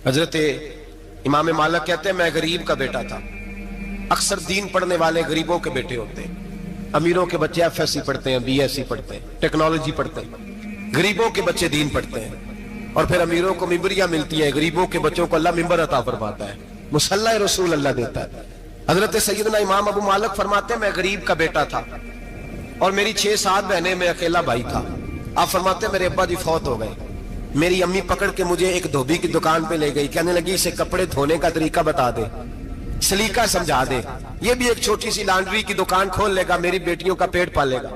حضرت امام مالک کہتے ہیں میں غریب کا بیٹا تھا. اکثر دین پڑھنے والے غریبوں کے بیٹے ہوتے ہیں. امیروں کے بچے ایف ایس سی پڑھتے ہیں, بی ایس سی پڑھتے ہیں, ٹیکنالوجی پڑھتے ہیں. غریبوں کے بچے دین پڑھتے ہیں اور پھر امیروں کو ممبریاں ملتی ہیں. غریبوں کے بچوں کو اللہ ممبر عطا فرماتا ہے, مصلی رسول اللہ دیتا ہے. حضرت سیدنا امام ابو مالک فرماتے ہیں میں غریب کا بیٹا تھا اور میری 6-7 بہنیں, میں اکیلا بھائی تھا. آپ فرماتے ہیں میرے ابا جی فوت ہو گئے. میری امی پکڑ کے مجھے ایک دھوبی کی دکان پہ لے گئی, کہنے لگی اسے کپڑے دھونے کا طریقہ بتا دے, سلیقہ سمجھا دے, یہ بھی ایک چھوٹی سی لانڈری کی دکان کھول لے گا, میری بیٹیوں کا پیٹ پالے گا.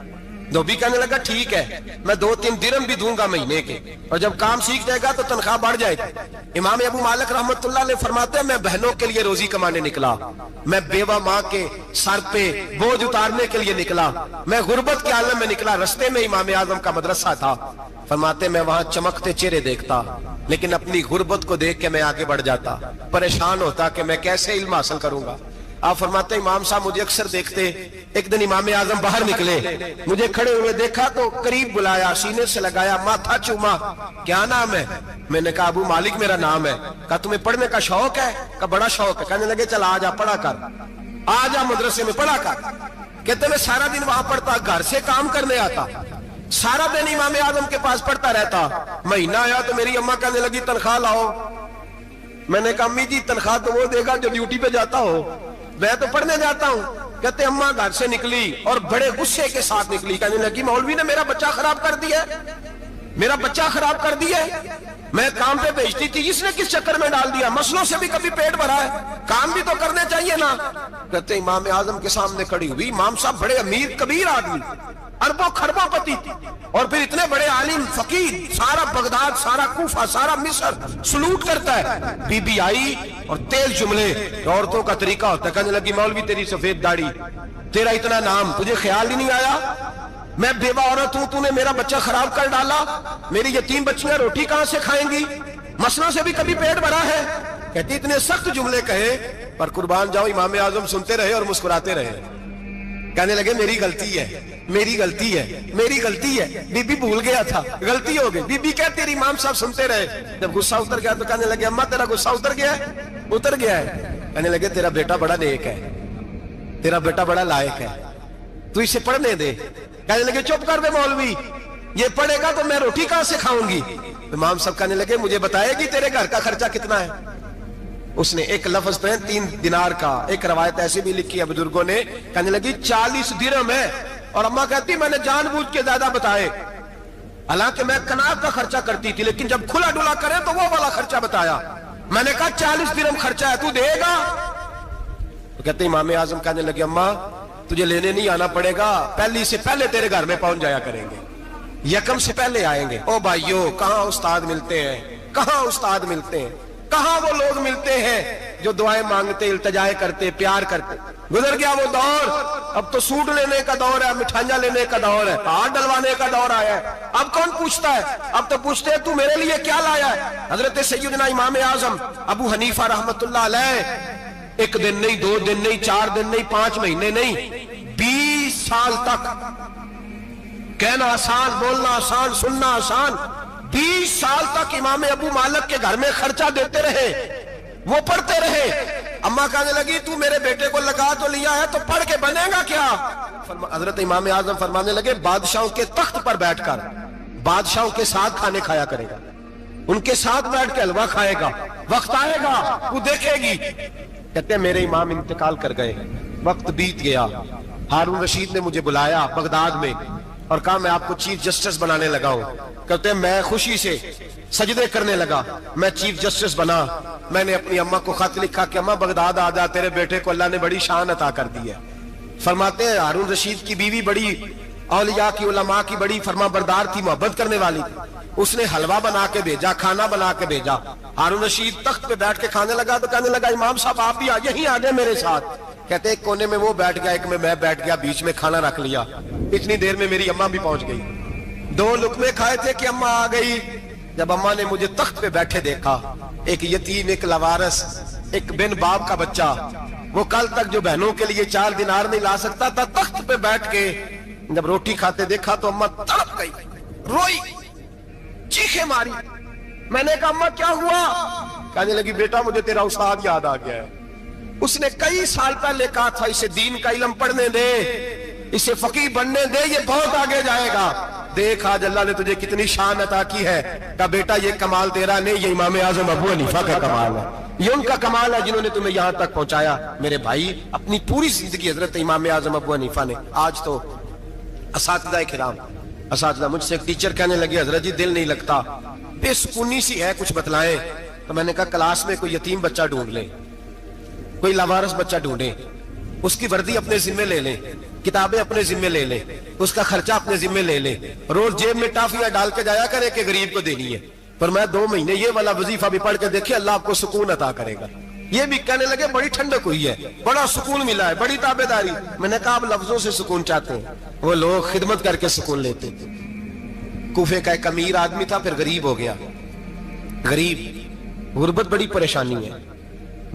دھوبی کہنے لگا ٹھیک ہے, میں 2-3 درہم بھی دوں گا مہینے کے, اور جب کام سیکھ جائے گا تو تنخواہ بڑھ جائے گی. امام ابو مالک رحمت اللہ علیہ فرماتے ہیں میں بہنوں کے لیے روزی کمانے نکلا, میں بیوہ ماں کے سر پہ بوجھ اتارنے کے لیے نکلا, میں غربت کے عالم میں نکلا. رستے میں امام اعظم کا مدرسہ تھا. فرماتے میں وہاں چمکتے چہرے دیکھتا, لیکن اپنی غربت کو دیکھ کے میں آگے بڑھ جاتا, پریشان ہوتا کہ میں کیسے علم حاصل کروں گا. آپ فرماتے امام صاحب مجھے اکثر دیکھتے. ایک دن امام اعظم باہر نکلے, مجھے کھڑے ہوئے دیکھا تو قریب بلایا, سینے سے لگایا, ماتھا چوما. کیا نام ہے؟ میں نے کہا ابو مالک میرا نام ہے. کہا تمہیں پڑھنے کا شوق ہے؟ کہا بڑا شوق ہے. کہنے لگے چل آجا پڑھا کر, آجا مدرسے میں پڑھا کر. کہتے میں سارا دن وہاں پڑھتا, گھر سے کام کرنے آتا, سارا دن امام اعظم کے پاس پڑھتا رہتا. مہینہ آیا تو میری اماں کہنے لگی تنخواہ لاؤ. میں نے کہا امی جی تنخواہ تو وہ دے گا جو ڈیوٹی پہ جاتا ہو, میں تو پڑھنے جاتا ہوں. کہتے اماں گھر سے نکلی اور بڑے غصے کے ساتھ نکلی, کہنے لگی مولوی نے میرا بچہ خراب کر دیا, میرا بچہ خراب کر دیا. میں کام پہ بھیجتی تھی, اس نے کس چکر میں ڈال دیا, مسلوں سے بھی کبھی پیٹ بھرا ہے, کام بھی تو کرنے چاہیے نا. کہتے امام اعظم کے سامنے کھڑی ہوئی. امام صاحب بڑے امیر کبیر آدمی, اربوں خربوں پتی تھی, اور پھر اتنے بڑے عالم فقیر, سارا بغداد, سارا کوفہ, سارا مصر سلوٹ کرتا ہے. بی بی آئی اور تیز جملے, عورتوں کا طریقہ ہوتا ہے. کہنے لگی مولوی تیری سفید داڑھی, تیرا اتنا نام, تجھے خیال ہی نہیں آیا میں بیوہ عورت ہوں, تو نے میرا بچہ خراب کر ڈالا, میری یتیم بچیاں روٹی کہاں سے کھائیں گی, مسئلوں سے بھی کبھی پیٹ بھرا ہے. کہتی اتنے سخت جملے کہے, پر قربان جاؤ امام اعظم سنتے رہے اور مسکراتے رہے. کہنے لگے میری غلطی ہے, میری غلطی ہے, میری غلطی ہے. بی بی بھول گیا تھا, غلطی ہو گئی. بی بی کہتے تیری امام صاحب سنتے رہے. جب غصہ اتر گیا تو کہنے لگے اماں تیرا غصہ اتر گیا ہے؟ اتر گیا ہے. کہنے لگے تیرا بیٹا بڑا نیک ہے, تیرا بیٹا بڑا لائق ہے, تو اسے پڑھنے دے. کہنے لگے چپ کر دے مولوی, یہ پڑھے گا تو میں روٹی کہاں سے کھاؤں گی. امام صاحب کہنے لگے مجھے بتائے گی تیرے گھر کا خرچہ کتنا ہے. اس نے ایک لفظ پہ 3 دینار کا, ایک روایت ایسی بھی لکھی ہے بزرگوں نے, کہنے لگی 40 درہم ہے. اور اماں کہتی میں نے جان بوجھ کے زیادہ بتائے, حالانکہ میں کناب کا خرچہ کرتی تھی, لیکن جب کھلا ڈلا کرے تو وہ والا خرچہ بتایا. میں نے کہا 40 درہم خرچہ ہے, تو دے گا؟ تو کہتے امام اعظم کہنے لگے اماں تجھے لینے نہیں آنا پڑے گا, پہلی سے پہلے تیرے گھر میں پہنچ جایا کریں گے, یکم سے پہلے آئیں گے. او بھائیو کہاں استاد ملتے ہیں, کہاں استاد ملتے ہیں, کہاں وہ لوگ ملتے ہیں جو دعائیں مانگتے, التجائے کرتے, پیار کرتے. گزر گیا وہ دور, اب تو سوٹ لینے کا دور ہے, مٹھائیاں لینے کا دور ہے, ہاتھ ڈلوانے کا دور آیا ہے. اب کون پوچھتا ہے, اب تو پوچھتے ہیں تو میرے لیے کیا لایا ہے. حضرت سیدنا امام اعظم ابو حنیفہ رحمت اللہ علیہ 1 دن نہیں, 2 دن نہیں, 4 دن نہیں, 5 مہینے نہیں, 20 سال تک, کہنا آسان, بولنا آسان, سننا آسان, 20 سال تک امام ابو مالک کے گھر میں خرچہ دیتے رہے, وہ پڑھتے رہے. اماں کہنے لگی تو میرے بیٹے کو لگا تو لیا ہے, تو پڑھ کے بنے گا کیا. حضرت امام اعظم فرمانے لگے بادشاہوں کے تخت پر بیٹھ کر بادشاہوں کے ساتھ کھانے کھایا کرے گا, ان کے ساتھ بیٹھ کے حلوہ کھائے گا, وقت آئے گا وہ دیکھے گی. کہتے ہیں میرے امام انتقال کر گئے, وقت بیت گیا. ہارون رشید نے مجھے بلایا بغداد میں اور کہا میں آپ کو چیف جسٹس بنانے لگا ہوں. کہتے ہیں میں خوشی سے سجدے کرنے لگا, میں چیف جسٹس بنا. میں نے اپنی اماں کو خط لکھا کہ اماں بغداد آ جا, تیرے بیٹے کو اللہ نے بڑی شان عطا کر دی ہے. فرماتے ہیں ہارون رشید کی بیوی بڑی اولیاء کی, علماء کی بڑی فرما بردار تھی, محبت کرنے والی تھی. اس نے حلوہ بنا کے بھیجا, کھانا بنا کے بھیجا. ہارون رشید تخت پہ بیٹھ کے کھانے لگا تو کہنے لگا امام صاحب آپ بھی یہیں آ جائیں میرے ساتھ. کہتے ایک کونے میں وہ بیٹھ گیا, ایک میں بیٹھ گیا, بیچ میں کھانا رکھ لیا. اتنی دیر میں میری اماں بھی پہنچ گئی. 2 لقمے کھائے تھے کہ اماں آ گئی. جب اماں نے مجھے تخت پہ بیٹھے دیکھا, ایک یتیم, ایک لوارث, ایک بن باپ کا بچہ, وہ کل تک جو بہنوں کے لیے 4 دینار نہیں لا سکتا تھا, تخت پہ بیٹھ کے جب روٹی کھاتے دیکھا تو اماں تڑپ گئی, روئی, چیخیں ماری. میں نے کہا اماں کیا ہوا؟ کہنے لگی بیٹا مجھے تیرا استاد یاد آ گیا ہے، اس نے کئی سال پہلے کہا تھا اسے دین کا علم پڑھنے دے، اسے فقیہ بننے دے، یہ بہت آگے جائے گا۔ دیکھ آج اللہ نے تجھے کتنی شان عطا کی ہے۔ کہا بیٹا یہ کمال تیرا نہیں، یہ امام اعظم ابو حنیفہ کا کمال ہے، یہ ان کا کمال ہے جنہوں نے تمہیں یہاں تک پہنچایا۔ میرے بھائی اپنی پوری زندگی حضرت امام اعظم ابو حنیفہ نے۔ آج تو اساتذہ کرام، اساتذہ مجھ سے ایک ٹیچر کہنے لگے حضرت جی دل نہیں لگتا، بے سکونی سی ہے، کچھ بتلائیں۔ تو میں نے کہا کلاس میں کوئی یتیم بچہ ڈھونڈ لیں، کوئی لاوارث بچہ ڈھونڈیں، اس کی وردی اپنے ذمہ لے لیں، کتابیں اپنے ذمہ لے لیں، اس کا خرچہ اپنے ذمہ لے لیں، روز جیب میں ٹافیاں ڈال کے جایا کرے کہ غریب کو دینی ہے، پر میں 2 مہینے یہ والا وظیفہ بھی پڑھ کے دیکھے، اللہ آپ کو سکون عطا کرے گا۔ یہ بھی کہنے لگے بڑی ٹھنڈک ہوئی ہے، بڑا سکون ملا ہے، بڑی تابعداری۔ میں نے کہا آپ لفظوں سے سکون چاہتے ہیں، وہ لوگ خدمت کر کے سکون لیتے تھے۔ کوفے کا ایک امیر آدمی تھا، پھر غریب ہو گیا۔ غریب، غربت بڑی پریشانی ہے،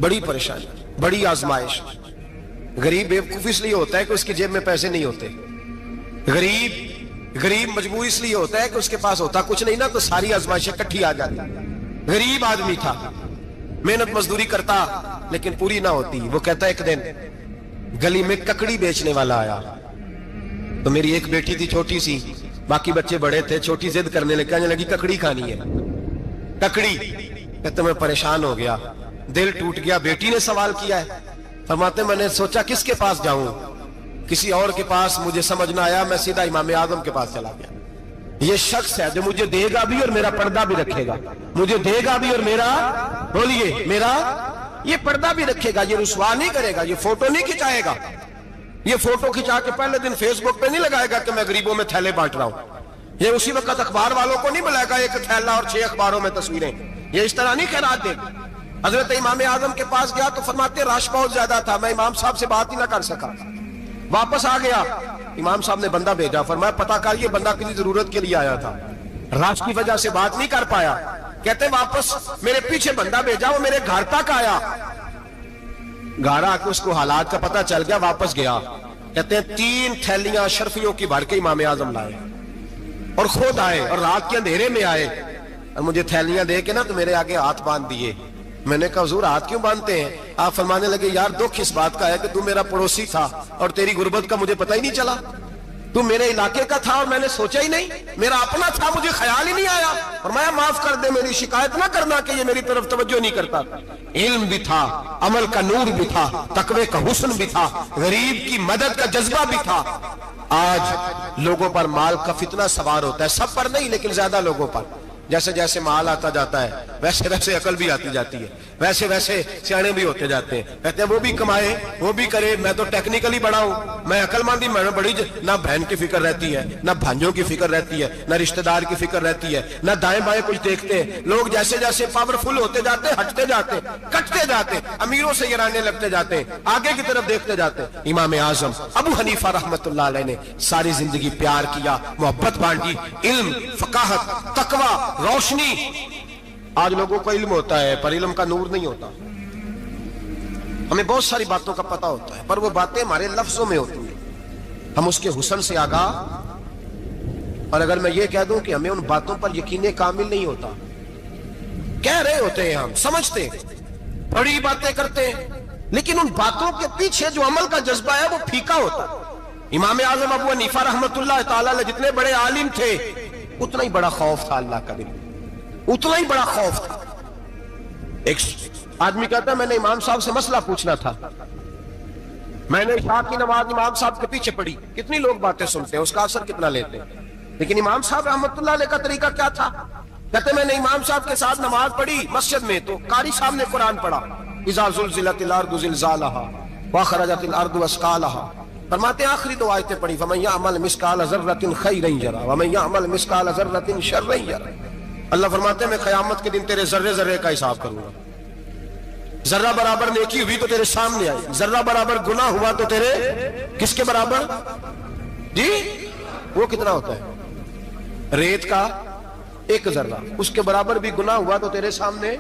بڑی پریشانی، بڑی آزمائش۔ غریب بیوقوف اس لیے ہوتا ہے کہ اس کی جیب میں پیسے نہیں ہوتے، غریب مجبور اس لیے ہوتا ہے کہ اس کے پاس ہوتا کچھ نہیں نا، تو ساری آزمائشیں کٹھی آ جاتی۔ غریب آدمی تھا، محنت مزدوری کرتا لیکن پوری نہ ہوتی۔ وہ کہتا ایک دن گلی میں ککڑی بیچنے والا آیا، تو میری ایک بیٹی تھی چھوٹی سی، باقی بچے بڑے تھے، چھوٹی ضد کرنے لگی، کہنے لگی ککڑی کھانی ہے، ککڑی۔ کہتے میں پریشان ہو گیا، دل ٹوٹ گیا، بیٹی نے سوال کیا ہے۔ فرماتے میں نے سوچا کس کے پاس جاؤں، کسی اور کے پاس مجھے سمجھ نہ آیا، میں سیدھا امام اعظم کے پاس چلا گیا۔ یہ شخص ہے جو مجھے دے گا بھی اور میرا پردہ بھی رکھے گا، مجھے دے گا بھی اور میرا، بولیے، میرا یہ پردہ بھی رکھے گا، یہ رسوا نہیں کرے گا، یہ فوٹو نہیں کھچائے گا، یہ فوٹو کھچا کے پہلے دن فیس بک پہ نہیں لگائے گا کہ میں غریبوں میں تھیلے بانٹ رہا ہوں، یہ اسی وقت اخبار والوں کو نہیں ملائے گا ایک تھیلا اور 6 اخباروں میں تصویریں، یہ اس طرح نہیں خیرات دے گا۔ حضرت امام اعظم کے پاس گیا تو فرماتے رش بہت زیادہ تھا، میں امام صاحب سے بات ہی نہ کر سکا، واپس آ گیا۔ امام صاحب نے بندہ بھیجا، فرمایا پتہ کر یہ بندہ کسی ضرورت کے لیے آیا تھا، رش کی وجہ سے بات نہیں کر پایا۔ کہتے واپس میرے پیچھے بندہ بھیجا، وہ میرے گھر تک آیا، گھر آ کے اس کو حالات کا پتہ چل گیا، واپس گیا۔ کہتے ہیں 3 تھیلیاں اشرفیوں کی بھر کے امام اعظم لائے اور خود آئے اور رات کے اندھیرے میں آئے اور مجھے تھیلیاں دے کے نا تو میرے آگے ہاتھ باندھ دیے۔ میں نے کہا حضور ہاتھ کیوں باندھتے ہیں؟ آپ فرمانے لگے یار دکھ اس بات کا ہے کہ تو میرا پڑوسی تھا اور تیری غربت کا مجھے پتہ ہی نہیں چلا، تو میرے علاقے کا تھا اور میں نے سوچا ہی نہیں، میرا اپنا تھا مجھے خیال ہی نہیں آیا۔ فرمایا معاف کر دے، میری شکایت نہ کرنا کہ یہ میری طرف توجہ نہیں کرتا۔ علم بھی تھا، عمل کا نور بھی تھا، تقوی کا حسن بھی تھا، غریب کی مدد کا جذبہ بھی تھا۔ آج لوگوں پر مال کا فتنہ سوار ہوتا ہے، سب پر نہیں لیکن زیادہ لوگوں پر۔ جیسے جیسے مال آتا جاتا ہے ویسے ویسے عقل بھی آتی جاتی ہے، ویسے ویسے سیانے بھی ہوتے جاتے ہیں۔ کہتے ہیں وہ بھی کمائے وہ بھی کرے، میں تو ٹیکنیکلی بڑا ہوں، میں عقل مندی، میں بڑی نہ بہن کی فکر رہتی ہے، نہ بھانجوں کی فکر رہتی ہے، نہ رشتہ دار کی فکر رہتی ہے، نہ دائیں بائیں کچھ دیکھتے ہیں۔ لوگ جیسے جیسے پاورفل ہوتے جاتے ہیں، ہٹتے جاتے ہیں، کٹتے جاتے ہیں، امیروں سے گرانے لگتے جاتے ہیں، آگے کی طرف دیکھتے جاتے ہیں۔ امام اعظم ابو حنیفہ رحمۃ اللہ علیہ نے ساری زندگی پیار کیا، محبت بانٹی، علم، فقاہت، تقوی، روشنی۔ آج لوگوں کو علم ہوتا ہے پر علم کا نور نہیں ہوتا، ہمیں بہت ساری باتوں کا پتہ ہوتا ہے پر وہ باتیں ہمارے لفظوں میں ہوتی ہیں، ہم اس کے حسن سے آگاہ۔ اور اگر میں یہ کہہ دوں کہ ہمیں ان باتوں پر یقین کامل نہیں ہوتا، کہہ رہے ہوتے ہیں، ہم سمجھتے ہیں، بڑی باتیں کرتے ہیں، لیکن ان باتوں کے پیچھے جو عمل کا جذبہ ہے وہ پھیکا ہوتا ہے۔ امام اعظم ابو حنیفہ رحمۃ اللہ تعالیٰ علیہ جتنے بڑے عالم تھے اتنا ہی بڑا خوف تھا اللہ کا، دل اتنا ہی بڑا خوف تھا۔ ایک آدمی کہتا ہے میں نے امام صاحب سے مسئلہ پوچھنا تھا، میں نے عشاء کی نماز امام صاحب کے پیچھے پڑھی، کتنی لوگ باتیں سنتے ہیں، اس کا اثر کتنا لیتے ہیں، لیکن امام صاحب رحمۃ اللہ علیہ کا طریقہ کیا تھا؟ کہتے میں نے امام صاحب کے ساتھ نماز پڑھی مسجد میں، تو قاری صاحب نے قرآن پڑھا، اذا زلزلت الارض زلزالها واخرجت الارض اثقالها، فرماتے ہیں آخری 2 آیتیں پڑھی، فمن يعمل مثقال ذرة خيرا يره ومن يعمل مثقال ذرة شرا يره۔ اللہ فرماتے ہیں میں قیامت کے دن تیرے ذرے ذرے کا حساب کروں گا، ذرہ برابر نیکی ہوئی تو تیرے سامنے آئی، ذرہ برابر گناہ ہوا تو تیرے کس کے برابر؟ جی وہ کتنا ہوتا ہے؟ ریت کا 1 ذرہ، اس کے برابر بھی گناہ ہوا تو تیرے سامنے،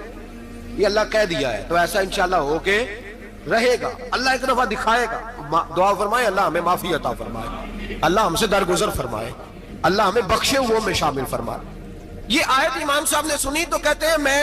یہ اللہ کہہ دیا ہے، تو ایسا انشاءاللہ ہو کے رہے گا۔ اللہ ایک دفعہ دکھائے گا، دعا فرمائے اللہ ہمیں معافی عطا فرمائے، اللہ ہم سے درگزر فرمائے، اللہ ہمیں بخشے ہوئوں میں شامل فرمائے۔ یہ آیت امام صاحب نے سنی تو کہتے ہیں میں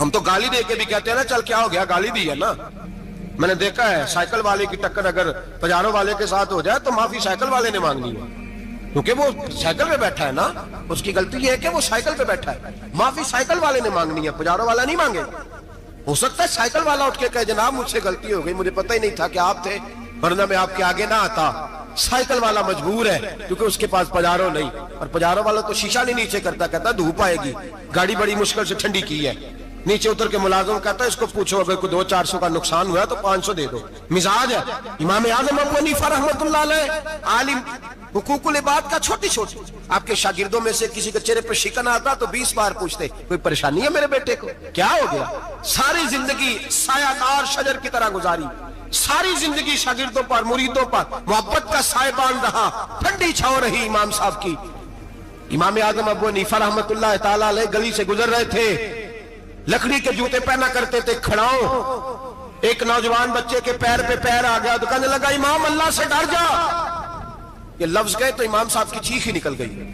ہم تو گالی دے کے بھی کہتے ہیں نا چل کیا ہو گیا, گالی دی ہے نا. میں نے دیکھا ہے سائیکل والے کی ٹکر اگر پجارو والے کے ساتھ ہو جائے تو معافی سائیکل والے نے مانگنی ہے, کیونکہ وہ سائیکل پہ بیٹھا ہے نا, اس کی غلطی یہ ہے کہ وہ سائیکل پہ بیٹھا ہے. معافی سائیکل والے نے مانگنی ہے, پجارو والا نہیں مانگے. ہو سکتا ہے سائیکل والا اٹھ کے کہے جناب مجھ سے غلطی ہو گئی, مجھے پتہ ہی نہیں تھا کہ آپ تھے, ورنہ میں آپ کے آگے نہ آتا. سائیکل والا مجبور ہے کیونکہ اس کے پاس پجارو نہیں, اور پجارو والا تو شیشہ نہیں نیچے کرتا, کہتا دھوپ آئے گی, گاڑی بڑی مشکل سے ٹھنڈی کی ہے. نیچے اتر کے ملازم کہتا ہے اس کو پوچھو اگر کوئی 200-400 کا نقصان ہوا تو 500 دے دو. مزاج ہے. امام اعظم ابو حنیفہ رحمۃ اللہ علیہ عالم, حقوق العباد کا چھوٹی چھوٹی, آپ کے شاگردوں میں سے کسی کے چہرے پر شکن آتا تو 20 بار پوچھتے کوئی پریشانی ہے میرے بیٹے کو, کیا ہو گیا. ساری زندگی سایہ دار شجر کی طرح گزاری, ساری زندگی شاگردوں پر مریدوں پر محبت کا سائبان رہا, ٹھنڈی چھاؤں رہی امام صاحب کی. امام اعظم ابو حنیفہ رحمۃ اللہ تعالی علیہ گلی سے گزر رہے تھے, لکڑی کے جوتے پہنا کرتے تھے, کھڑاؤں. ایک نوجوان بچے کے پیر پہ پیر آ گیا تو کہنے لگا امام اللہ سے ڈر جا. یہ لفظ گئے تو امام صاحب کی چیخ ہی نکل گئی.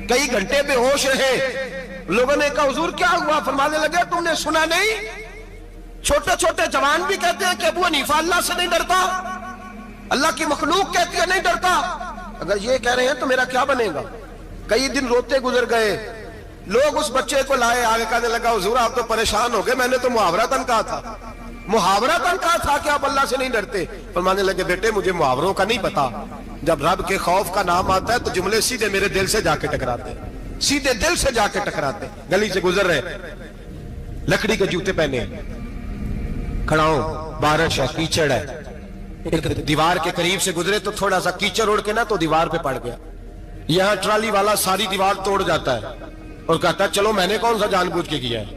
کئی گھنٹے بے ہوش رہے. لوگوں نے کہا حضور کیا ہوا؟ فرمانے لگے تم نے سنا نہیں, چھوٹے چھوٹے جوان بھی کہتے ہیں کہ ابو حنیفہ اللہ سے نہیں ڈرتا, اللہ کی مخلوق کہتی ہے نہیں ڈرتا. اگر یہ کہہ رہے ہیں تو میرا کیا بنے گا. کئی دن روتے گزر گئے. لوگ اس بچے کو لائے, آگے کہنے لگا حضور آپ تو پریشان ہو گئے, میں نے تو محاورتاً کہا تھا, محاورتاً کہا تھا کہ آپ اللہ سے نہیں ڈرتے. فرمانے لگے بیٹے مجھے محاوروں کا نہیں پتا, جب رب کے خوف کا نام آتا ہے تو جملے سیدھے میرے دل سے جا کے ٹکراتے, سیدھے دل سے جا کے ٹکراتے. گلی سے گزر رہے, لکڑی کے جوتے پہنے, کھڑاؤں, بارش ہے, کیچڑ ہے. ایک دیوار کے قریب سے گزرے تو تھوڑا سا کیچڑ اڑ کے نا تو دیوار پہ پڑ گیا. یہاں ٹرالی والا ساری دیوار توڑ جاتا ہے اور کہتا ہے چلو میں نے کون سا جان بوجھ کے کیا ہے.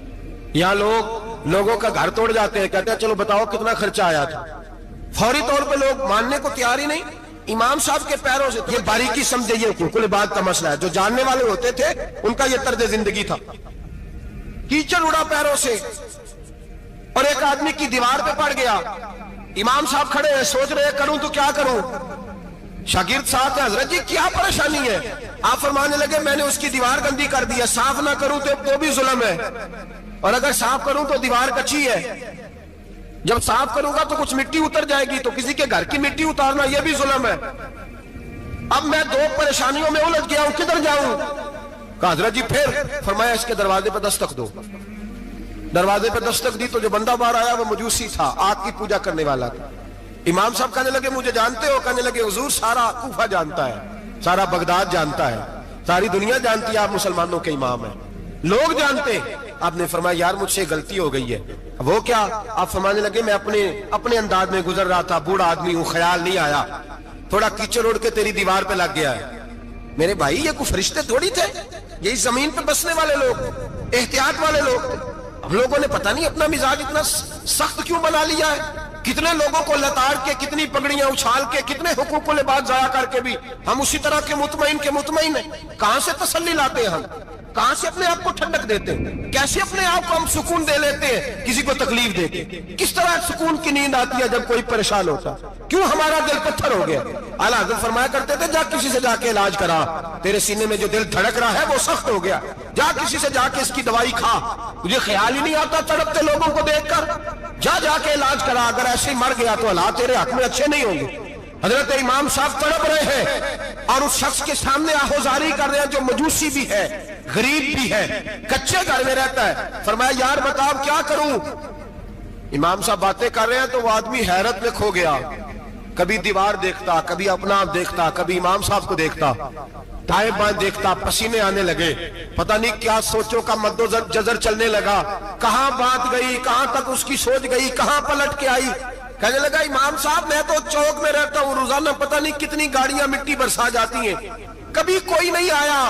یہاں لوگوں کا گھر توڑ جاتے ہیں, کہتے ہیں چلو بتاؤ کتنا خرچہ آیا تھا. فوری طور پہ لوگ ماننے کو تیار ہی نہیں. امام صاحب کے پیروں سے, یہ باریکی سمجھے, یہ حقوق العباد کا مسئلہ ہے. جو جاننے والے ہوتے تھے ان کا یہ طرز زندگی تھا. کیچڑ اڑا پیروں سے اور ایک آدمی کی دیوار پہ پڑ گیا. امام صاحب کھڑے ہیں, سوچ رہے کروں تو کیا کروں. شاگرد ساتھ ہے, حضرت جی کیا پریشانی ہے؟ آپ فرمانے لگے میں نے اس کی دیوار گندی کر دی ہے, صاف نہ کروں تو بھی ظلم ہے, اور اگر صاف کروں تو دیوار کچی ہے. جب صاف کروں گا تو کچھ مٹی اتر جائے گی, تو کسی کے گھر کی مٹی اتارنا یہ بھی ظلم ہے. اب میں دو پریشانیوں میں الجھ گیا ہوں, کدھر جاؤں؟ کہا حضرت جی پھر. فرمایا اس کے دروازے پہ دستک دو. دروازے پہ دستک دی تو جو بندہ باہر آیا وہ مجوسی تھا, آگ کی پوجا کرنے والا تھا. امام صاحب کہنے لگے مجھے جانتے ہو؟ کہنے لگے حضور سارا کوفہ جانتا ہے, سارا بغداد جانتا ہے, ساری دنیا جانتی ہے آپ مسلمانوں کے امام ہیں, لوگ جانتے. آپ نے فرمایا یار مجھ سے غلطی ہو گئی ہے. وہ کیا؟ آپ فرمانے لگے میں اپنے انداز میں گزر رہا تھا, بوڑھا آدمی ہوں, خیال نہیں آیا, تھوڑا کیچڑ اڑ کے تیری دیوار پہ لگ گیا ہے. میرے بھائی یہ کوئی فرشتے تھوڑی تھے, یہی زمین پہ بسنے والے لوگ, احتیاط والے لوگ. ہم لوگوں نے پتہ نہیں اپنا مزاج اتنا سخت کیوں بنا لیا ہے. کتنے لوگوں کو لتاڑ کے, کتنی پگڑیاں اچھال کے, کتنے حقوق العباد ضائع کر کے بھی ہم اسی طرح کے مطمئن ہیں. کہاں سے تسلی لاتے ہیں ہم, کہاں سے اپنے آپ کو ٹھنڈک دیتے ہیں, کیسے اپنے آپ کو ہم سکون دے لیتے ہیں کسی کو تکلیف دے کے. کس طرح سکون کی نیند آتی ہے جب کوئی پریشان ہوتا, کیوں ہمارا دل پتھر ہو گیا. اعلیٰ حضرت فرمایا کرتے تھے جا کسی سے جا کے علاج کرا, تیرے سینے میں جو دل دھڑک رہا ہے وہ سخت ہو گیا, جا کسی سے جا کے اس کی دوائی کھا, تجھے خیال ہی نہیں آتا تڑپتے لوگوں کو دیکھ کر, جا کے علاج کرا. اگر ایسے ہی مر گیا تو حالات تیرے حق میں اچھے نہیں ہوں گے. حضرت امام صاحب تڑپ رہے ہیں اور اس شخص کے سامنے آہوزاری کر رہے ہیں جو مجوسی بھی ہے, غریب بھی ہے, کچے گھر میں رہتا ہے. فرمایا یار بتاؤ کیا کروں. امام صاحب باتیں کر رہے ہیں تو وہ آدمی حیرت میں کھو گیا, کبھی دیوار دیکھتا, کبھی اپنا آپ دیکھتا, کبھی امام صاحب کو دیکھتا, دائیں بائیں دیکھتا. پسینے آنے لگے, پتہ نہیں کیا سوچوں کا مد و جزر چلنے لگا, کہاں بات گئی, کہاں تک اس کی سوچ گئی, کہاں پلٹ کے آئی. کہنے لگا امام صاحب میں تو چوک میں رہتا ہوں, روزانہ پتہ نہیں کتنی گاڑیاں مٹی برسا جاتی ہیں, کبھی کوئی نہیں آیا,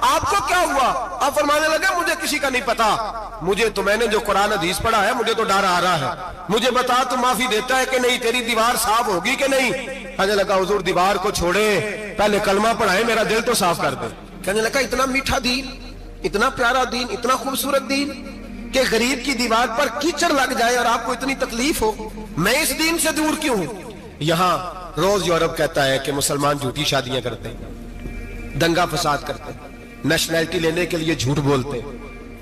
آپ کو کیا ہوا؟ آپ فرمانے لگے مجھے کسی کا نہیں پتا, مجھے تو میں نے جو قرآن حدیث پڑھا ہے مجھے تو ڈر آ رہا ہے, مجھے بتا تو معافی دیتا ہے کہ نہیں, تیری دیوار صاف ہوگی کہ نہیں. کہنے لگا حضور دیوار کو چھوڑے, پہلے کلمہ پڑھائے, میرا دل تو صاف کر دے. کہنے لگا اتنا میٹھا دین, اتنا پیارا دین, اتنا خوبصورت دین کہ غریب کی دیوار پر کیچڑ لگ جائے اور آپ کو اتنی تکلیف ہو, میں اس دین سے دور کیوں ہوں. یہاں روز یورپ کہتا ہے کہ مسلمان جھوٹی شادیاں کرتے ہیں, دنگا فساد کرتے ہیں, نیشنلٹی لینے کے لیے جھوٹ بولتے ہیں,